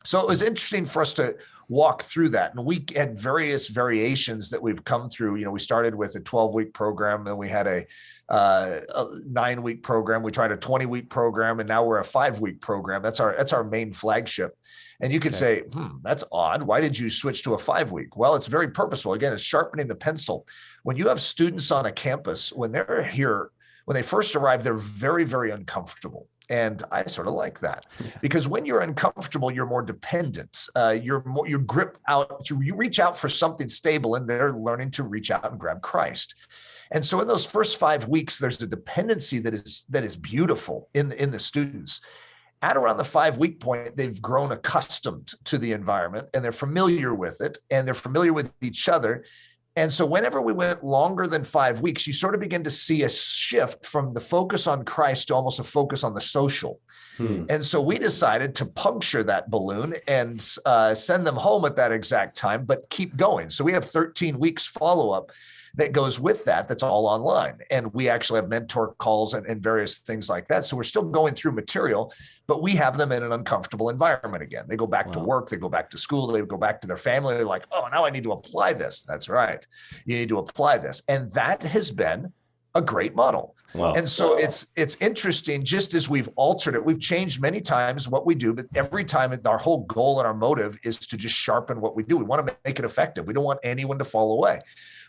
so it was interesting for us to walk through that. And we had various variations that we've come through. We started with a 12-week program, then we had a 9-week program. We tried a 20-week program, and now we're a 5-week program. That's our main flagship. And you could say, that's odd. Why did you switch to a 5-week? Well, it's very purposeful. Again, it's sharpening the pencil. When you have students on a campus, when they're here, when they first arrive, they're very, very uncomfortable. And I sort of like that, because when you're uncomfortable, you're more dependent. You grip out, you reach out for something stable, and they're learning to reach out and grab Christ. And so in those first 5 weeks, there's a dependency that is beautiful in the students. At around the 5-week point, they've grown accustomed to the environment, and they're familiar with it, and they're familiar with each other. And so whenever we went longer than 5 weeks, you sort of begin to see a shift from the focus on Christ to almost a focus on the social. And so we decided to puncture that balloon and send them home at that exact time, but keep going. So we have 13 weeks follow-up that goes with that. That's all online. And we actually have mentor calls and various things like that. So we're still going through material, but we have them in an uncomfortable environment again. They go back to work, they go back to school, they go back to their family. They're like, oh, now I need to apply this. That's right. You need to apply this. And that has been a great model. Wow. And so it's interesting, just as we've altered it, we've changed many times what we do, but every time our whole goal and our motive is to just sharpen what we do. We want to make it effective. We don't want anyone to fall away.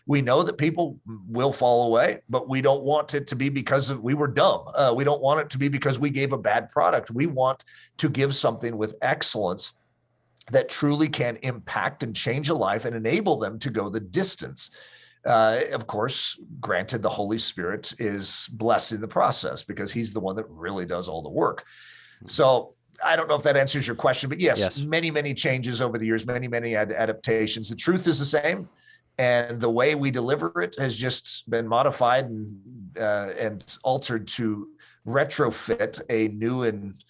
We know that people will fall away, but we don't want it to be because we were dumb. We don't want it to be because we gave a bad product. We want to give something with excellence that truly can impact and change a life and enable them to go the distance. Of course, granted, the Holy Spirit is blessed in the process because he's the one that really does all the work. So I don't know if that answers your question, but yes. Many, many changes over the years, many, many adaptations. The truth is the same. And the way we deliver it has just been modified and altered to retrofit a new and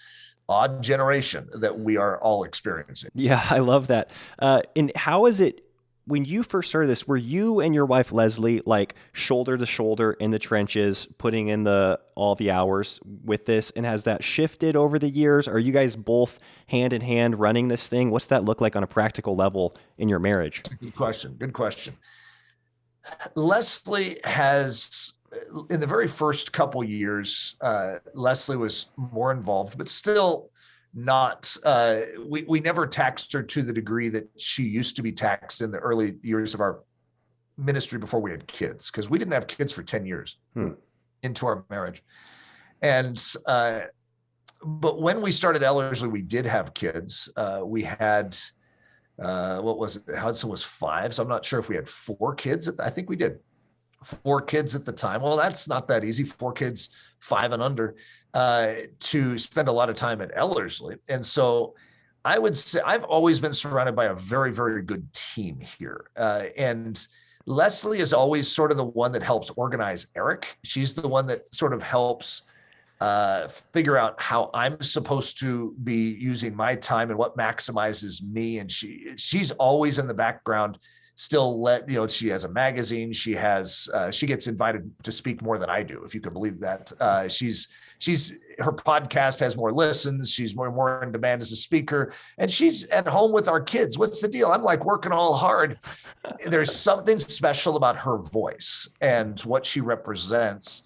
odd generation that we are all experiencing. Yeah, I love that. And how is it, when you first started this, were you and your wife, Leslie, like shoulder to shoulder in the trenches, putting in all the hours with this? And has that shifted over the years? Are you guys both hand in hand running this thing? What's that look like on a practical level in your marriage? Good question. Leslie has, in the very first couple years, Leslie was more involved, but still not, we never taxed her to the degree that she used to be taxed in the early years of our ministry before we had kids, because we didn't have kids for 10 years into our marriage. And, but when we started Ellerslie, we did have kids. We had, what was it? Hudson was 5. So I'm not sure if we had 4 kids. I think we did 4 kids at the time. Well, that's not that easy. 4 kids, 5 and under, to spend a lot of time at Ellerslie. And so I would say I've always been surrounded by a very, very good team here. And Leslie is always sort of the one that helps organize Eric. She's the one that sort of helps figure out how I'm supposed to be using my time and what maximizes me. And she's always in the background, still she has a magazine. She gets invited to speak more than I do, if you can believe that. Her podcast has more listens. She's more in demand as a speaker, and she's at home with our kids. What's the deal? I'm like working all hard. There's something special about her voice and what she represents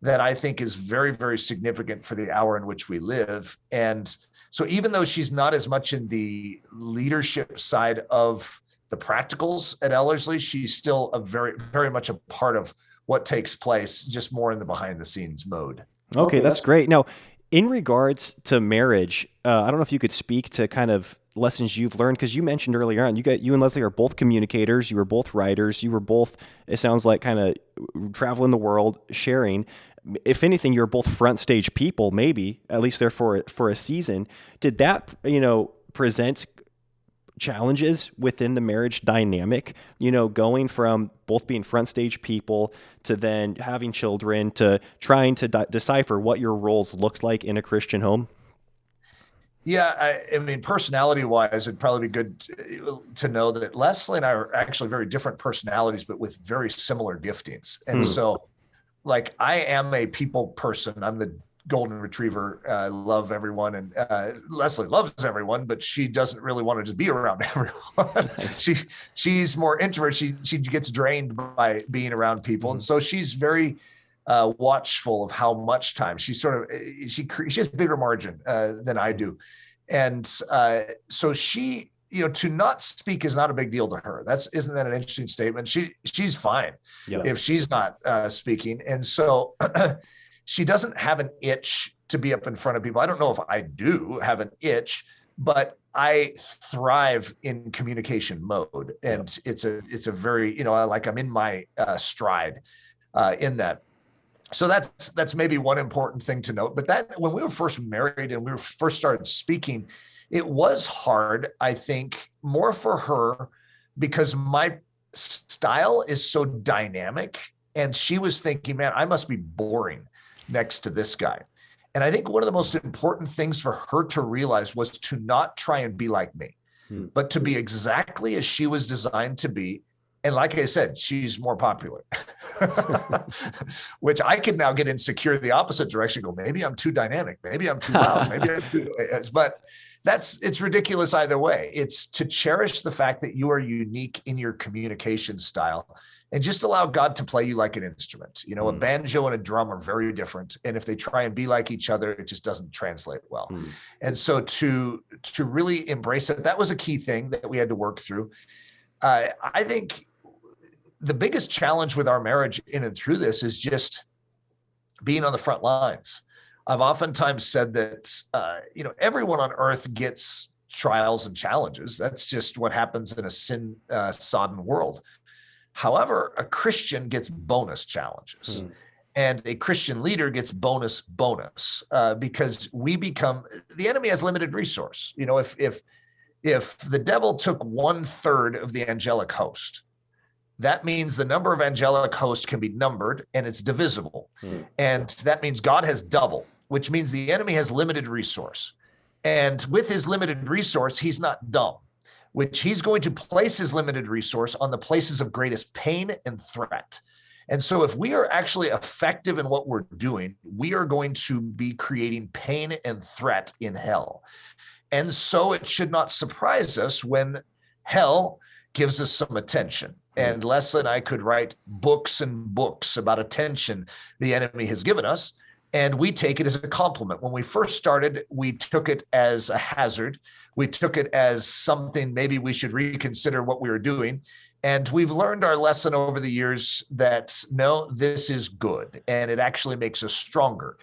that I think is very, very significant for the hour in which we live. And so even though she's not as much in the leadership side of the practicals at Ellerslie, she's still a very, very much a part of what takes place, just more in the behind the scenes mode. Okay, that's great. Now, in regards to marriage, I don't know if you could speak to kind of lessons you've learned, because you mentioned earlier on, you and Leslie are both communicators, you were both writers, you were both, it sounds like, kind of traveling the world, sharing. If anything, you're both front stage people, maybe, at least there for a season. Did that, present challenges within the marriage dynamic, going from both being front stage people to then having children to trying to decipher what your roles looked like in a Christian home? Yeah, I mean, personality-wise, it'd probably be good to know that Leslie and I are actually very different personalities, but with very similar giftings. And so, like, I am a people person. I'm the golden retriever. I love everyone, and Leslie loves everyone, but she doesn't really want to just be around everyone. She's more introverted. She gets drained by being around people, and so she's very watchful of how much time she has bigger margin than I do. And so she, to not speak is not a big deal to her. Isn't that an interesting statement? She's fine if she's not speaking. And so she doesn't have an itch to be up in front of people. I don't know if I do have an itch, but I thrive in communication mode. And it's a very, I'm in my stride in that. So that's maybe one important thing to note. But that when we were first married and we first started speaking, it was hard, I think, more for her because my style is so dynamic. And she was thinking, man, I must be boring next to this guy. And I think one of the most important things for her to realize was to not try and be like me, but to be exactly as she was designed to be. And like I said, she's more popular, which I could now get insecure the opposite direction, go, maybe I'm too dynamic. Maybe I'm too loud. Maybe I'm too, but it's ridiculous either way. It's to cherish the fact that you are unique in your communication style and just allow God to play you like an instrument. A banjo and a drum are very different. And if they try and be like each other, it just doesn't translate well. And so to really embrace it, that was a key thing that we had to work through. I think the biggest challenge with our marriage in and through this is just being on the front lines. I've oftentimes said that, everyone on earth gets trials and challenges. That's just what happens in a sin sodden world. However, a Christian gets bonus challenges and a Christian leader gets bonus because the enemy has limited resource. If the devil took 1/3 of the angelic host, that means the number of angelic hosts can be numbered and it's divisible. And that means God has double, which means the enemy has limited resource. And with his limited resource, he's not dumb, which he's going to place his limited resource on the places of greatest pain and threat. And so if we are actually effective in what we're doing, we are going to be creating pain and threat in hell. And so it should not surprise us when hell gives us some attention. And Leslie and I could write books and books about attention the enemy has given us, and we take it as a compliment. When we first started, we took it as a hazard. We took it as something maybe we should reconsider what we were doing. And we've learned our lesson over the years that, no, this is good, and it actually makes us stronger.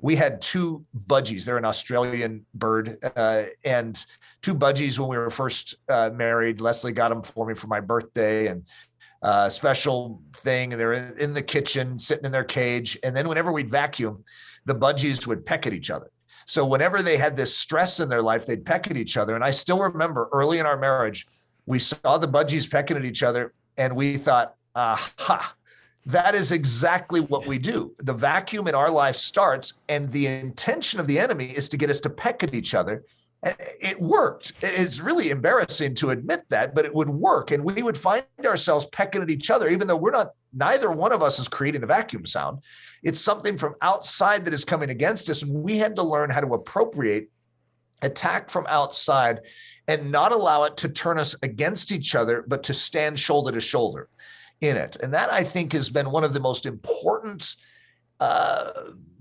We had 2 budgies. They're an Australian bird, and 2 budgies when we were first married. Leslie got them for me for my birthday, and a special thing. And they're in the kitchen, sitting in their cage. And then whenever we'd vacuum, the budgies would peck at each other. So whenever they had this stress in their life, they'd peck at each other. And I still remember early in our marriage, we saw the budgies pecking at each other, and we thought, Aha. That is exactly what we do. The vacuum in our life starts, and the intention of the enemy is to get us to peck at each other. And it worked. It's really embarrassing to admit that, but it would work. And we would find ourselves pecking at each other, even though neither one of us is creating a vacuum sound. It's something from outside that is coming against us. And we had to learn how to appropriate attack from outside and not allow it to turn us against each other, but to stand shoulder to shoulder in it. And that, I think, has been one of the most important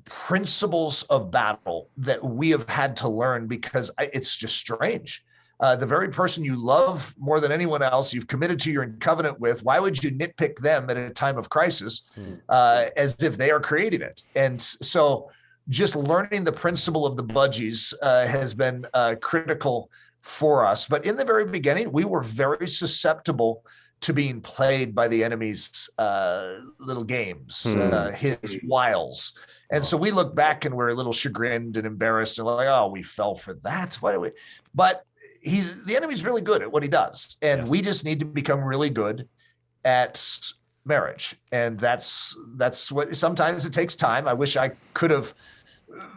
principles of battle that we have had to learn, because it's just strange. The very person you love more than anyone else, you've committed to, you're in covenant with, why would you nitpick them at a time of crisis as if they are creating it? And so just learning the principle of the budgies has been critical for us. But in the very beginning, we were very susceptible to being played by the enemy's little games, his wiles. And so we look back and we're a little chagrined and embarrassed and like, oh, we fell for that. Why do we? But the enemy's really good at what he does. And we just need to become really good at marriage. And that's what, sometimes it takes time. I wish I could have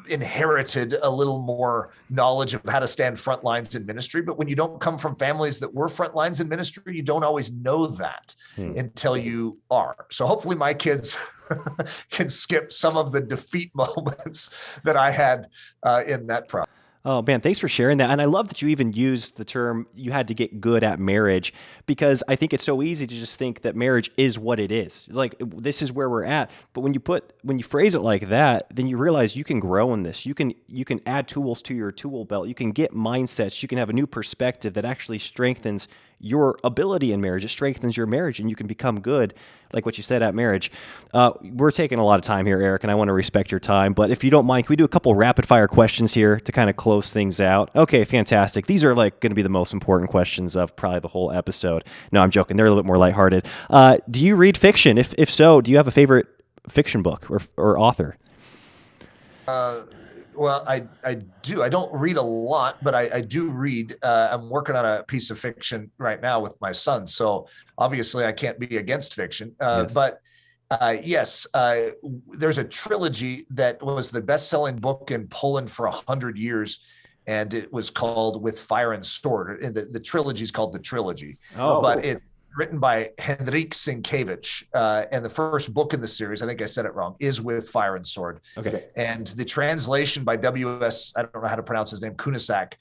inherited a little more knowledge of how to stand front lines in ministry. But when you don't come from families that were front lines in ministry, you don't always know that until you are. So hopefully my kids can skip some of the defeat moments that I had in that process. Oh, man, thanks for sharing that. And I love that you even used the term you had to get good at marriage, because I think it's so easy to just think that marriage is what it is. Like, this is where we're at. But when you phrase it like that, then you realize you can grow in this. You can add tools to your tool belt. You can get mindsets. You can have a new perspective that actually strengthens your ability in marriage. It strengthens your marriage, and you can become good, like what you said, at marriage. We're taking a lot of time here, Eric, and I want to respect your time. But if you don't mind, can we do a couple rapid fire questions here to kind of close things out? Okay, fantastic. These are like going to be the most important questions of probably the whole episode. No, I'm joking. They're a little bit more lighthearted. Do you read fiction? If so, do you have a favorite fiction book or author? Well, I do. I don't read a lot, but I do read. I'm working on a piece of fiction right now with my son. So obviously I can't be against fiction. Yes. But yes, there's a trilogy that was the best-selling book in Poland for 100 years. And it was called With Fire and Sword. And the trilogy is called The Trilogy. Oh, but cool. it's written by Henryk Sienkiewicz. And the first book in the series, I think I said it wrong, is With Fire and Sword. Okay. And the translation by W.S., I don't know how to pronounce his name, Kunasak,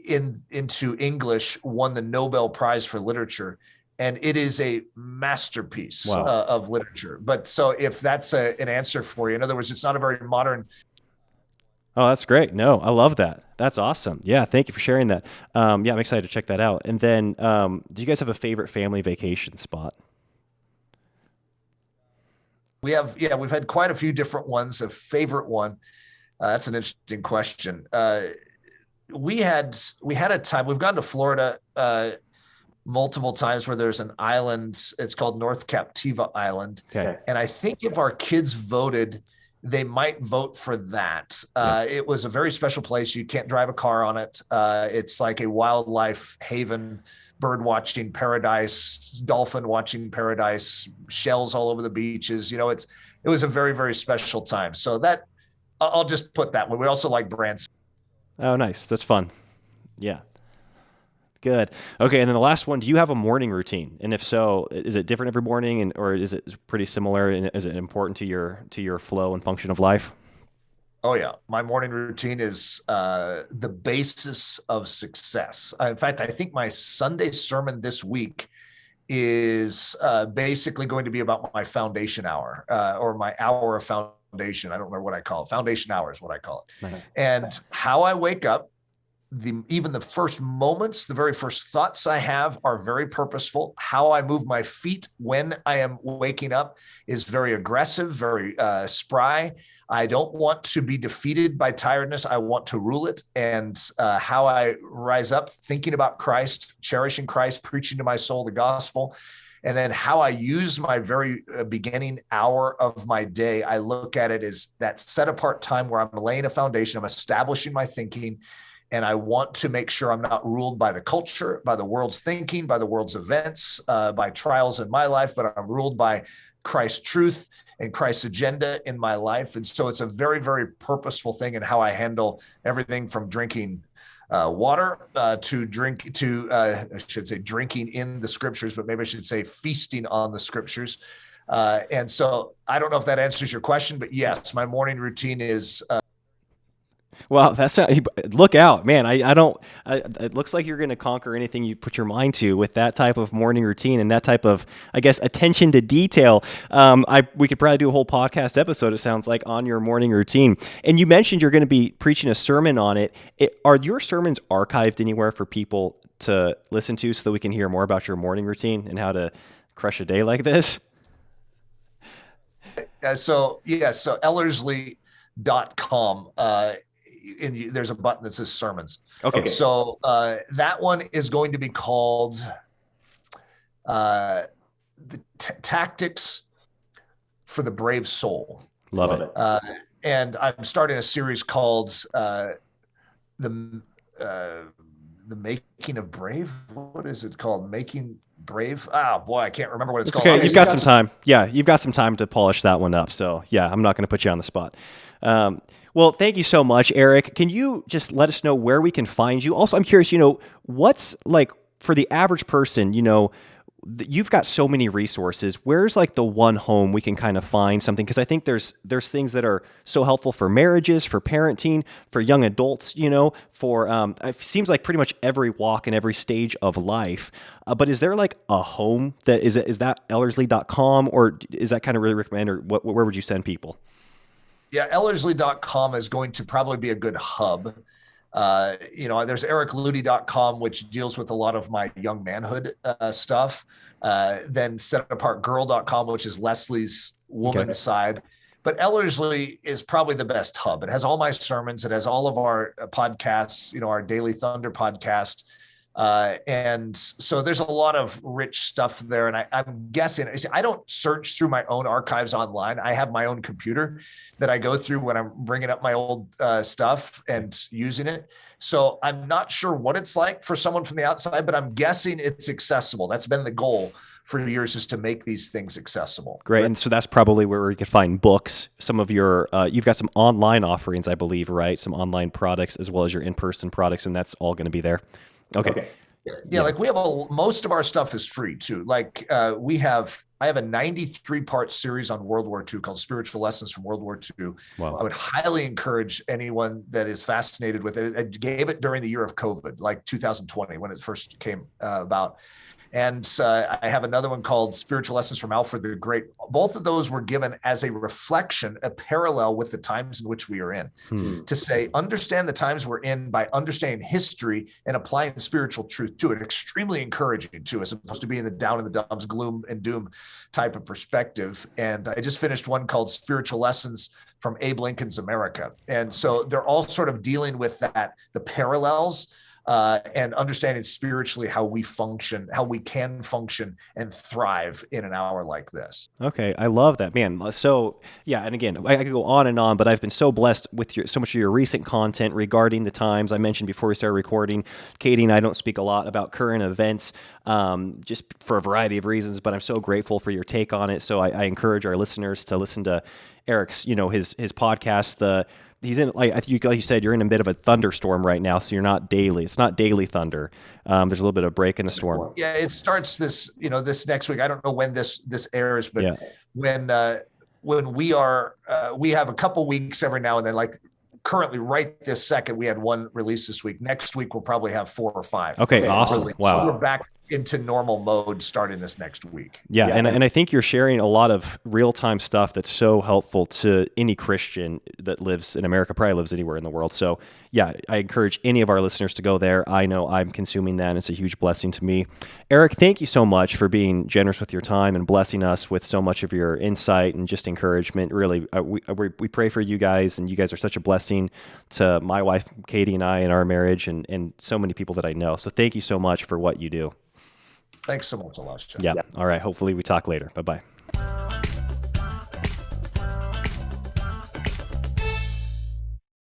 into English won the Nobel Prize for Literature. And it is a masterpiece of literature. But so if that's an answer for you, in other words, it's not a very modern. Oh, that's great. No, I love that. That's awesome. Yeah, thank you for sharing that. Yeah, I'm excited to check that out. And then, do you guys have a favorite family vacation spot? We've had quite a few different ones. A favorite one, that's an interesting question. We had a time, we've gone to Florida multiple times, where there's an island. It's called North Captiva Island. Okay. And I think if our kids voted, they might vote for that. It was a very special place. You can't drive a car on it. It's like a wildlife haven, bird watching paradise, dolphin watching paradise, shells all over the beaches. It was a very, very special time. So that, I'll just put that one. We also like Branson. Oh, nice. That's fun. Yeah. Good. Okay, and then the last one, do you have a morning routine? And if so, is it different every morning, or is it pretty similar, and is it important to your flow and function of life? Oh, yeah. My morning routine is the basis of success. In fact, I think my Sunday sermon this week is basically going to be about my foundation hour, or my hour of foundation. I don't remember what I call it. Foundation hour is what I call it. Nice. And how I wake up, even the first moments, the very first thoughts I have are very purposeful. How I move my feet when I am waking up is very aggressive, very spry. I don't want to be defeated by tiredness. I want to rule it. And how I rise up, thinking about Christ, cherishing Christ, preaching to my soul the gospel. And then how I use my very beginning hour of my day, I look at it as that set apart time where I'm laying a foundation, I'm establishing my thinking. And I want to make sure I'm not ruled by the culture, by the world's thinking, by the world's events, by trials in my life, but I'm ruled by Christ's truth and Christ's agenda in my life. And so it's a very, very purposeful thing in how I handle everything from drinking water I should say drinking in the scriptures, but maybe I should say feasting on the scriptures. And so I don't know if that answers your question, but yes, my morning routine is Well, that's not, look out, man. It looks like you're going to conquer anything you put your mind to with that type of morning routine and that type of, I guess, attention to detail. We could probably do a whole podcast episode, it sounds like, on your morning routine. And you mentioned you're going to be preaching a sermon on it. Are your sermons archived anywhere for people to listen to so that we can hear more about your morning routine and how to crush a day like this? So Ellerslie.com. And there's a button that says sermons. Okay. So that one is going to be called the Tactics for the Brave Soul. Love it. And I'm starting a series called the Making of Brave. What is it called? Making Brave? Boy, I can't remember what it's called. Okay, you've got some time. Yeah, you've got some time to polish that one up. So yeah, I'm not going to put you on the spot. Well, thank you so much, Eric. Can you just let us know where we can find you? Also, I'm curious, what's like for the average person, you've got so many resources. Where's like the one home we can kind of find something? Because I think there's things that are so helpful for marriages, for parenting, for young adults, for it seems like pretty much every walk and every stage of life. But is there like a home that is that Ellerslie.com, or is that kind of really recommended, or where would you send people? Yeah, Ellerslie.com is going to probably be a good hub. There's ericludy.com, which deals with a lot of my young manhood stuff. Then setapartgirl.com, which is Leslie's woman's side. But Ellerslie is probably the best hub. It has all my sermons. It has all of our podcasts, our Daily Thunder podcast. And so there's a lot of rich stuff there. And I'm guessing, I don't search through my own archives online. I have my own computer that I go through when I'm bringing up my old stuff and using it. So I'm not sure what it's like for someone from the outside, but I'm guessing it's accessible. That's been the goal for years, is to make these things accessible. Great. And so that's probably where you could find books. Some of your, you've got some online offerings, I believe, right? Some online products as well as your in-person products, and that's all going to be there. Okay. Yeah, like we have most of our stuff is free too. Like I have a 93-part series on World War II called Spiritual Lessons from World War II. Wow. I would highly encourage anyone that is fascinated with it. I gave it during the year of COVID, like 2020, when it first came about. And I have another one called Spiritual Lessons from Alfred the Great. Both of those were given as a reflection, a parallel with the times in which we are in, to say, understand the times we're in by understanding history and applying the spiritual truth to it. Extremely encouraging too, as opposed to being the down in the dumps, gloom and doom type of perspective. And I just finished one called Spiritual Lessons from Abe Lincoln's America. And so they're all sort of dealing with that, the parallels, and understanding spiritually how we function, how we can function and thrive in an hour like this. Okay. I love that, man. So yeah. And again, I could go on and on, but I've been so blessed with so much of your recent content regarding the times. I mentioned before we started recording, Katie and I don't speak a lot about current events, just for a variety of reasons, but I'm so grateful for your take on it. So I encourage our listeners to listen to Eric's, his podcast, he's in, like you said, you're in a bit of a thunderstorm right now, so you're not daily. It's not daily thunder. There's a little bit of break in the storm. Yeah, it starts this next week. I don't know when this airs, but when we have a couple weeks every now and then, like currently right this second, we had one release this week. Next week, we'll probably have 4 or 5. Okay, awesome. Wow. We're back into normal mode starting this next week. Yeah. And I think you're sharing a lot of real-time stuff that's so helpful to any Christian that lives in America, probably lives anywhere in the world. So yeah, I encourage any of our listeners to go there. I know I'm consuming that, and it's a huge blessing to me. Eric, thank you so much for being generous with your time and blessing us with so much of your insight and just encouragement. Really, we pray for you guys, and you guys are such a blessing to my wife, Katie, and I in our marriage, and so many people that I know. So thank you so much for what you do. Thanks so much, Elisha. Yeah. All right. Hopefully we talk later. Bye-bye.